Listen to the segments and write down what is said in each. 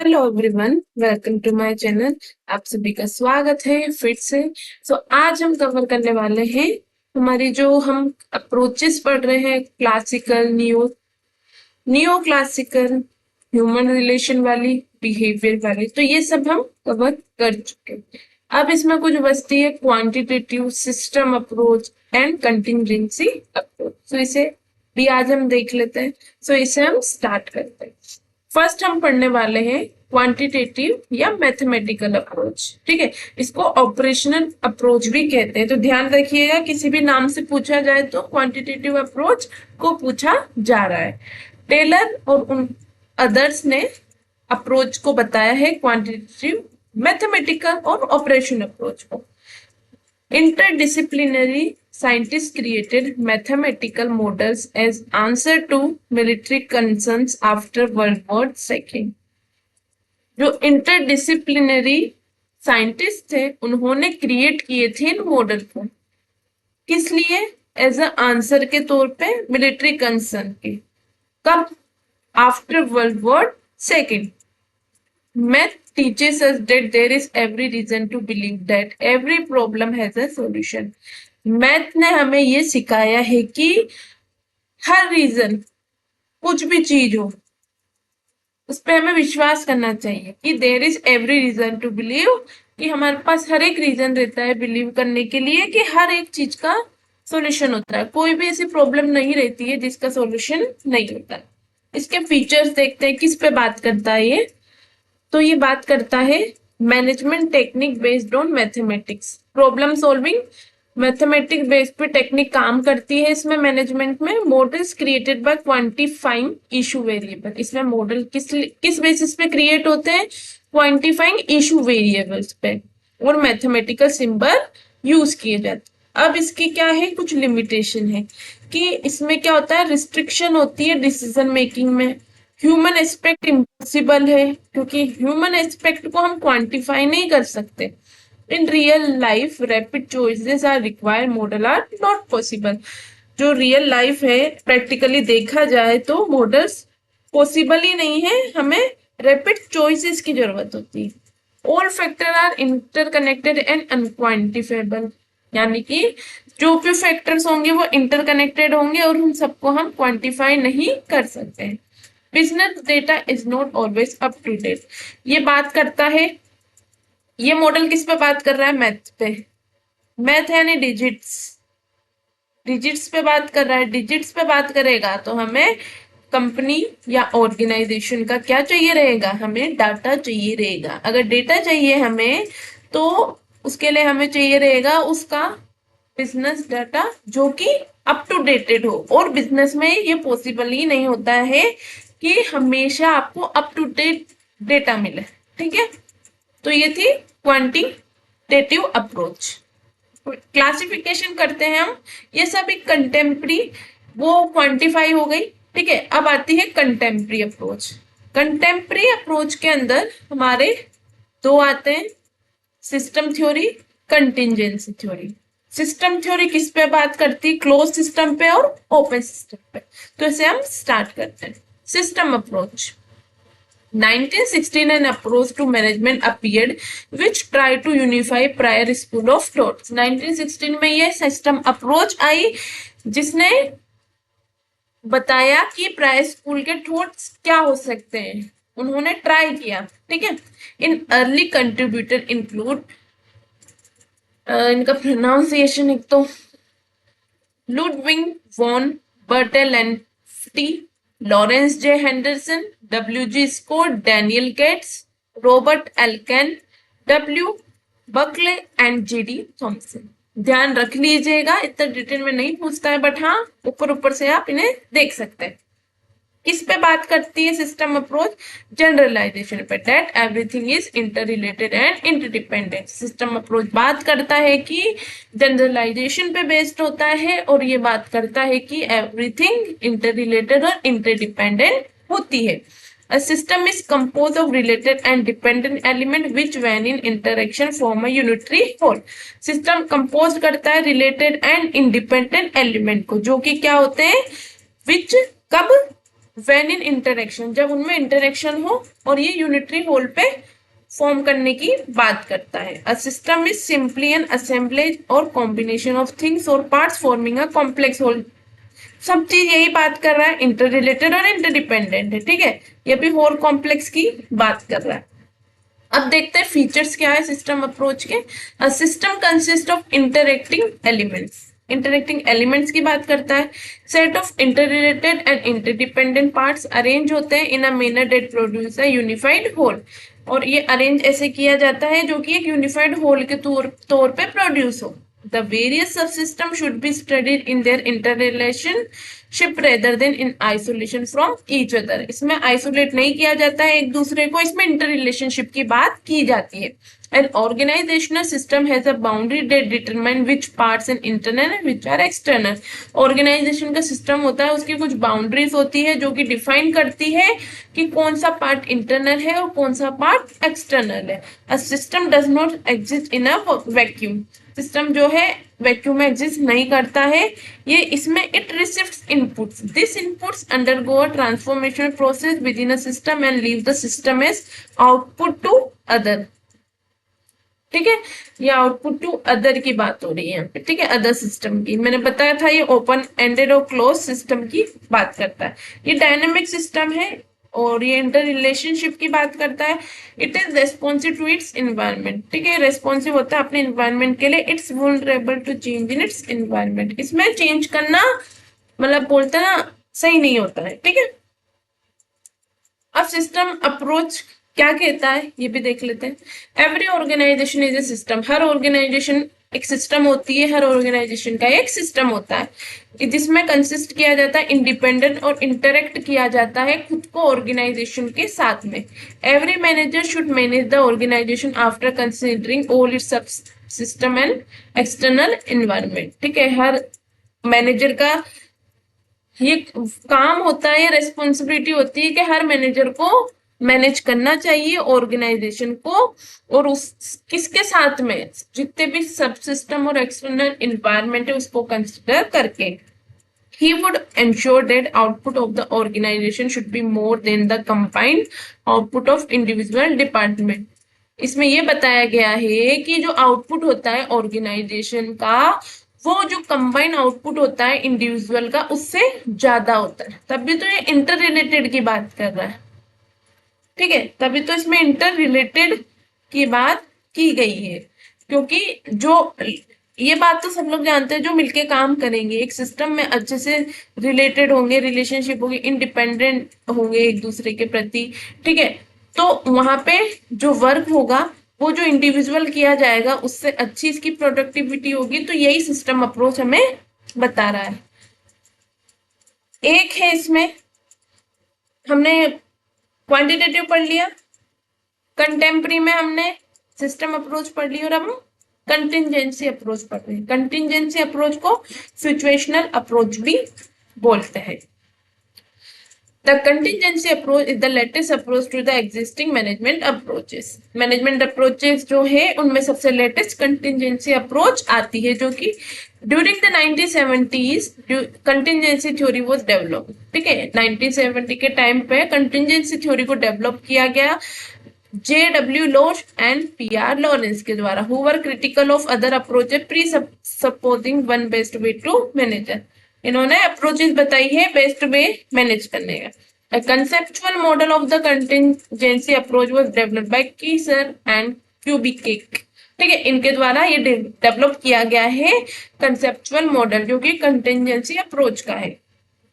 Hello everyone, welcome to my channel. आप सभी का स्वागत है फिर से। आज हम कवर करने वाले हैं हमारी जो हम अप्रोचेस पढ़ रहे हैं, classical, neo classical, human relation वाली, बिहेवियर वाली। तो ये सब हम कवर कर चुके हैं। अब इसमें कुछ बचती है quantitative, system approach and contingency approach. तो इसे भी आज हम देख लेते हैं। इसे हम स्टार्ट करते हैं। फर्स्ट हम पढ़ने वाले हैं क्वांटिटेटिव या मैथमेटिकल अप्रोच। ठीक है, इसको ऑपरेशनल अप्रोच भी कहते हैं। तो ध्यान रखिएगा, किसी भी नाम से पूछा जाए तो क्वांटिटेटिव अप्रोच को पूछा जा रहा है। टेलर और उन अदर्स ने अप्रोच को बताया है क्वांटिटेटिव, मैथमेटिकल और ऑपरेशन अप्रोच को। Interdisciplinary scientists created mathematical models as answer to military concerns after World War II. जो इंटरडिसिप्लिनरी साइंटिस्ट थे उन्होंने क्रिएट किए थे इन मॉडल को, किस लिए? एज अ आंसर के तौर पे मिलिट्री कंसर्न के। कब? After world war second. Math teaches us that there is every reason to believe that every problem has a solution. Math ने हमें ये सिखाया है कि हर रीजन, कुछ भी चीज हो, उस पर हमें विश्वास करना चाहिए कि there is every reason to believe, कि हमारे पास हर एक रीजन रहता है बिलीव करने के लिए कि हर एक चीज का सॉल्यूशन होता है। कोई भी ऐसी प्रॉब्लम नहीं रहती है जिसका सॉल्यूशन नहीं होता है। इसके फीचर्स देखते हैं, किस पे बात करता है ये। तो ये बात करता है management technique based on mathematics, problem solving mathematics based पे टेक्निक काम करती है। इसमें मैनेजमेंट में models created by quantifying issue variable. इसमें मॉडल किस बेसिस पे क्रिएट होते हैं? क्वांटिफाइंग इशू वेरिएबल्स पे, और मैथमेटिकल सिंबल यूज किए जाते हैं। अब इसकी क्या है, कुछ लिमिटेशन है कि इसमें क्या होता है, रिस्ट्रिक्शन होती है डिसीजन मेकिंग में। ह्यूमन एस्पेक्ट इम्पॉसिबल है, क्योंकि ह्यूमन एस्पेक्ट को हम क्वांटिफाई नहीं कर सकते। In real life rapid choices are required, model are not possible. जो रियल लाइफ है, प्रैक्टिकली देखा जाए तो मॉडल्स पॉसिबल ही नहीं है, हमें रैपिड चॉइसेस की जरूरत होती है। All factor are interconnected and unquantifiable, यानी कि जो भी फैक्टर्स होंगे वो इंटरकनेक्टेड होंगे और उन सबको हम क्वांटिफाई नहीं कर सकते हैं। Business data is not always up to date. ये बात करता है, ये मॉडल किस पे बात कर रहा है? मैथ पे। मैथ यानी डिजिट्स, डिजिट्स पे बात कर रहा है। डिजिट्स पे बात करेगा तो हमें कंपनी या ऑर्गेनाइजेशन का क्या चाहिए रहेगा? हमें डाटा चाहिए रहेगा। अगर डेटा चाहिए हमें तो उसके लिए हमें चाहिए रहेगा उसका बिजनेस डाटा जो कि अप टू डेटेड हो, और बिजनेस में ये पॉसिबल ही नहीं होता है कि हमेशा आपको अप टू डेट डेटा मिले। ठीक है, तो ये थी क्वांटिटेटिव अप्रोच। क्लासिफिकेशन करते हैं हम, ये सब एक कंटेम्प्री, वो क्वांटिफाई हो गई। ठीक है, अब आती है कंटेम्प्री अप्रोच। कंटेम्प्री अप्रोच के अंदर हमारे दो आते हैं, system theory, contingency theory. System theory किस पे बात करती है? क्लोज सिस्टम पे और ओपन सिस्टम पे। तो इसे हम स्टार्ट करते हैं। System approach. 1969 approach to management appeared which tried to unify prior school of thoughts। 1916 में ये सिस्टम अप्रोच आई जिसने बताया कि प्रायर स्कूल के थॉट्स क्या हो सकते हैं, उन्होंने ट्राई किया। ठीक है, इन अर्ली कंट्रीब्यूटर इंक्लूड, इनका प्रोनाउंसिएशन एक तो Ludwig von Bertalanffy, Lawrence J Henderson, W G Scott, Daniel Katz, Robert L Kahn, W Buckley and G D Thompson. ध्यान रख लीजिएगा, इतना डिटेल में नहीं पूछता है, बट हाँ ऊपर ऊपर से आप इन्हें देख सकते हैं। किस पे बात करती है सिस्टम अप्रोच? जनरलाइजेशन पे, that everything is inter related and interdependent. System approach बात करता है कि जनरलाइजेशन पे बेस्ड होता है, और ये बात करता है कि एवरीथिंग इंटर रिलेटेड और इंटरडिपेंडेंट होती है। A system is composed of related and dependent element which when in interaction form a unitary whole। System compose करता है रिलेटेड एंड इंडिपेंडेंट एलिमेंट को, जो कि क्या होते हैं? विच, कब? व्हेन इन इंटरेक्शन, जब उनमें इंटरेक्शन हो और ये यूनिटरी होल पे फॉर्म करने की बात करता है। A system is simply an assemblage or combination of things or parts forming a complex whole. सब चीज यही बात कर रहा है, इंटर रिलेटेड और इंटरडिपेंडेंट है, ठीक है। ये भी होल कॉम्प्लेक्स की बात कर रहा है। अब देखते हैं फीचर्स क्या है सिस्टम अप्रोच के। A system consist of interacting elements, interacting elements की बात करता है। Set of interrelated and interdependent parts arrange होते हैं in a manner that produce a unified whole, और ये अरेंज ऐसे किया जाता है जो कि एक यूनिफाइड होल के तौर पे प्रोड्यूस हो। The various subsystem should be studied in their interrelationship rather then in isolation from each other. इसमें आइसोलेट नहीं किया जाता है एक दूसरे को, इसमें इंटर रिलेशनशिप की बात की जाती है। An organizational system has a boundary that determine which parts are internal and which are external. Organization का सिस्टम होता है, उसकी कुछ बाउंड्रीज होती है जो कि डिफाइन करती है कि कौन सा पार्ट इंटरनल है और कौन सा पार्ट एक्सटर्नल है। A system does not exist in a vacuum. System जो है वैक्यूम में एग्जिस्ट नहीं करता है। ये इसमें it receives inputs, this inputs undergo a transformation process within a system and leave the system as output to other, ठीक है। ये आउटपुट टू अदर की बात हो रही है यहाँ पे, ठीक है, अदर सिस्टम की। मैंने बताया था ये ओपन एंडेड और क्लोज सिस्टम की बात करता है। ये डायनेमिक सिस्टम है और ये इंटर रिलेशनशिप की बात करता है। It is responsive to its environment, ठीक है, रेस्पॉन्सिव होता है अपने इन्वायरमेंट के लिए। It's vulnerable to change in its environment, इसमें चेंज करना मतलब बोलते हैं ना सही नहीं होता है, ठीक है। अब सिस्टम अप्रोच क्या कहता है ये भी देख लेते हैं। Every organization is a system, हर ऑर्गेनाइजेशन एक सिस्टम होती है, हर ऑर्गेनाइजेशन का एक सिस्टम होता है जिसमें कंसिस्ट किया जाता है इंडिपेंडेंट और इंटरेक्ट किया जाता है खुद को ऑर्गेनाइजेशन के साथ में। Every manager should manage the organization after considering all its subsystem and external environment, ठीक है। हर मैनेजर का ये काम होता है, ये रेस्पॉन्सिबिलिटी होती है कि हर मैनेजर को मैनेज करना चाहिए ऑर्गेनाइजेशन को, और उस किसके साथ में, जितने भी सब सिस्टम और एक्सटर्नल एनवायरनमेंट है उसको कंसिडर करके। He would ensure that output of the organization should be more than the combined output of individual department. इसमें ये बताया गया है कि जो आउटपुट होता है ऑर्गेनाइजेशन का, वो जो कंबाइन आउटपुट होता है इंडिविजुअल का उससे ज्यादा होता है। तभी तो ये इंटर रिलेटेड की बात कर रहा है, ठीक है, तभी तो इसमें इंटर रिलेटेड की बात की गई है। क्योंकि जो ये बात तो सब लोग जानते हैं, जो मिलके काम करेंगे एक सिस्टम में अच्छे से रिलेटेड होंगे, रिलेशनशिप होगी, इंडिपेंडेंट होंगे एक दूसरे के प्रति, ठीक है, तो वहां पे जो वर्क होगा वो जो इंडिविजुअल किया जाएगा उससे अच्छी इसकी प्रोडक्टिविटी होगी। तो यही सिस्टम अप्रोच हमें बता रहा है। एक है इसमें हमने क्वांटिटेटिव पढ़ लिया, कंटेम्प्रेरी में हमने सिस्टम अप्रोच पढ़ ली, और अब हम कंटिंजेंसी अप्रोच पढ़ रहे हैं। कंटिंजेंसी अप्रोच को सिचुएशनल अप्रोच भी बोलते हैं। The contingency approach is the latest approach to the existing management approaches. Management approaches जो है उनमें सबसे latest contingency approach आती है, जो कि during the 1970s contingency theory was developed, ठीक है। 1970 के टाइम पे contingency theory को डेवलप किया गया J.W. Losh and P.R. Lawrence के द्वारा, who were critical of other approaches presupposing one best way to manage. इन्होंने अप्रोचेस बताई है बेस्ट वे मैनेज करने का। Conceptual model of the contingency approach was developed by Kiser and Kubicek, ठीक है, इनके द्वारा ये डेवलप किया गया है कंसेप्चुअल मॉडल जो कि कंटिंजेंसी अप्रोच का है।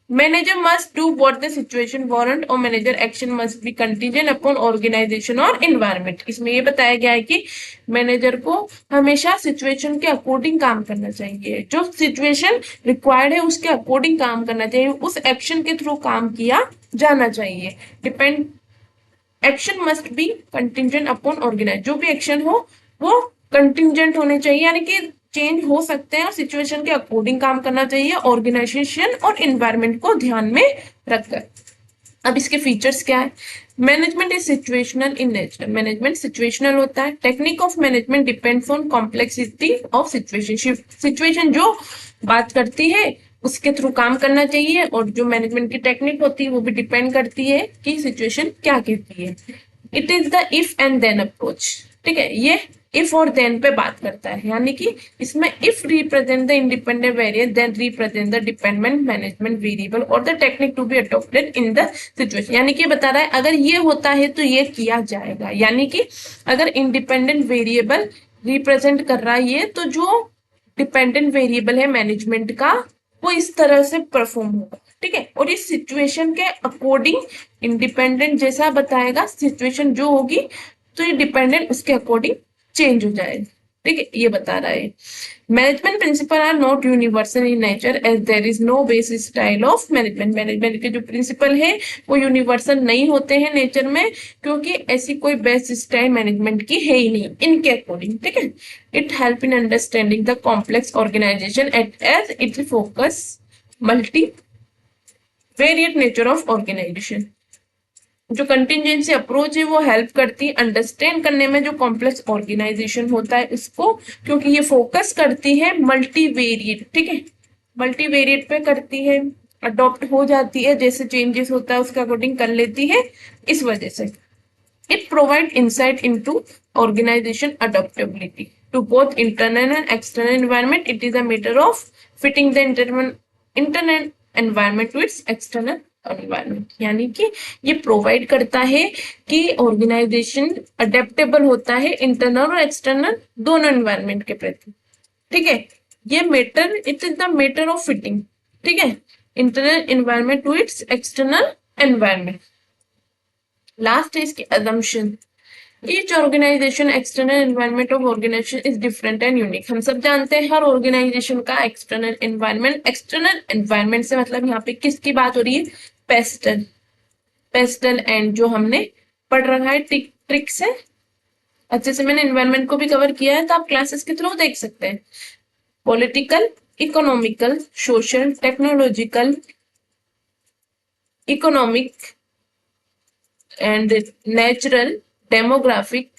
Manager must do what the situation warrant और manager action must be contingent upon organisation और एनवायरनमेंट। इसमें ये बताया गया है कि मैनेजर को हमेशा सिचुएशन के अकॉर्डिंग काम करना चाहिए, जो सिचुएशन रिक्वायर्ड है उसके अकॉर्डिंग काम करना चाहिए, उस एक्शन के थ्रू काम किया जाना चाहिए। Depend action must be contingent upon organize, जो भी एक्शन हो वो कंटीजेंट होने चाहिए, यानी कि चेंज हो सकते हैं और सिचुएशन के अकॉर्डिंग काम करना चाहिए ऑर्गेनाइजेशन और एनवायरनमेंट को ध्यान में रखकर। अब इसके फीचर्स क्या है। Management is situational in nature, management situational होता है। Technique of management depends on complexity of situation, situation जो बात करती है उसके थ्रू काम करना चाहिए, और जो मैनेजमेंट की टेक्निक होती है वो भी डिपेंड करती है कि सिचुएशन क्या कहती है। It is the if and then approach. ठीक है, ये इफ और देन पे बात करता है, यानी कि इसमें if represent the independent variable then represent the dependent management variable और the technique to be adopted in the situation. यानी कि बता रहा है अगर ये होता है तो ये किया जाएगा, यानी कि अगर इंडिपेंडेंट वेरिएबल रिप्रेजेंट कर रहा है ये, तो जो डिपेंडेंट वेरिएबल है मैनेजमेंट का वो इस तरह से परफॉर्म होगा। ठीक है, और इस सिचुएशन के अकॉर्डिंग इंडिपेंडेंट जैसा बताएगा, सिचुएशन जो होगी तो ये डिपेंडेंट उसके अकॉर्डिंग चेंज हो जाएगा। ठीक है, ये बता रहा है management principle are not universal in nature as there is no basic style of management. Management के जो प्रिंसिपल है वो यूनिवर्सल नहीं होते हैं नेचर में, क्योंकि ऐसी कोई बेस्ट स्टाइल मैनेजमेंट की है ही नहीं इनके अकॉर्डिंग। ठीक है, it help in understanding the complex organization as it focus multivariate nature of organization. जो कंटिजेंसी अप्रोच है वो हेल्प करती है अंडरस्टैंड करने में जो कॉम्प्लेक्स ऑर्गेनाइजेशन होता है इसको, क्योंकि ये फोकस करती है मल्टीवेरिएट। ठीक है, मल्टीवेरिएट पे करती है, अडॉप्ट हो जाती है, जैसे चेंजेस होता है उसके अकॉर्डिंग कर लेती है, इस वजह से। It provide insight into organisation adaptability to both internal and external environment. It is a matter of fitting the internal environment to its external environment. यानी कि ये प्रोवाइड करता है कि ऑर्गेनाइजेशन अडेप्टेबल होता है इंटरनल और एक्सटर्नल दोनों एनवायरनमेंट के प्रति। ठीक है, ये matter, it is the matter of fitting. ठीक है, internal environment to its external environment. Last है इसकी assumption। Each organization external environment of organization is different and unique। हम सब जानते हैं हर ऑर्गेनाइजेशन का एक्सटर्नल एनवायरनमेंट, एक्सटर्नल एनवायरनमेंट से मतलब यहाँ पे किसकी बात हो रही है, पेस्टल, पेस्टल एंड जो हमने पढ़ रखा है ट्रिक से अच्छे से, मैंने एनवायरनमेंट को भी कवर किया है तो आप क्लासेस के थ्रू देख सकते हैं। Political, economical, social, technological, economic and natural, demographic,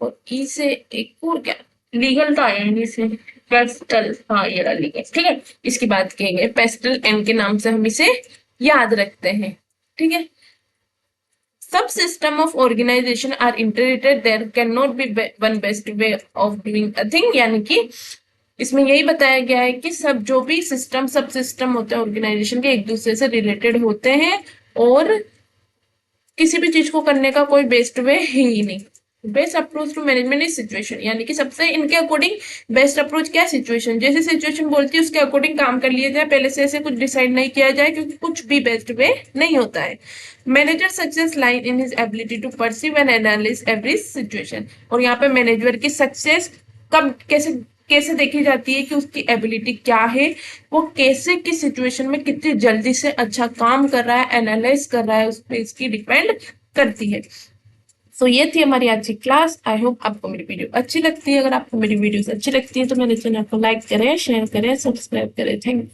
और ई से एक और क्या, लीगल था यानी से पेस्टल, हाँ ये लीगल। ठीक है, इसकी बात कहेंगे पेस्टल एंड के नाम से हम इसे याद रखते हैं। ठीक है, sub system of organisation are interrelated, there cannot be one best way of doing a thing. यानी कि इसमें यही बताया गया है कि सब जो भी सिस्टम, सब सिस्टम होते हैं ऑर्गेनाइजेशन के एक दूसरे से रिलेटेड होते हैं, और किसी भी चीज को करने का कोई बेस्ट वे है ही नहीं। Best approach to management is situation, यानी कि सबसे इनके अकॉर्डिंग बेस्ट अप्रोच क्या, सिचुएशन, जैसे सिचुएशन बोलती है उसके अकॉर्डिंग काम कर लिया जाए, पहले से ऐसे कुछ डिसाइड नहीं किया जाए, क्योंकि कुछ भी बेस्ट वे नहीं होता है। Manager success lies in his ability to perceive and analysis every situation. और यहाँ पे मैनेजर की सक्सेस कब कैसे कैसे देखी जाती है कि उसकी एबिलिटी क्या है, वो कैसे किस सिचुएशन में कितनी जल्दी से अच्छा काम कर रहा है, एनालाइज कर रहा है, उस पर इसकी डिपेंड करती है। सो ये थी हमारी आज की क्लास। आई होप आपको मेरी वीडियो अच्छी लगती है। अगर आपको मेरी वीडियोस अच्छी लगती है तो मेरे चैनल को लाइक करें, शेयर करें, सब्सक्राइब करें। Thank you.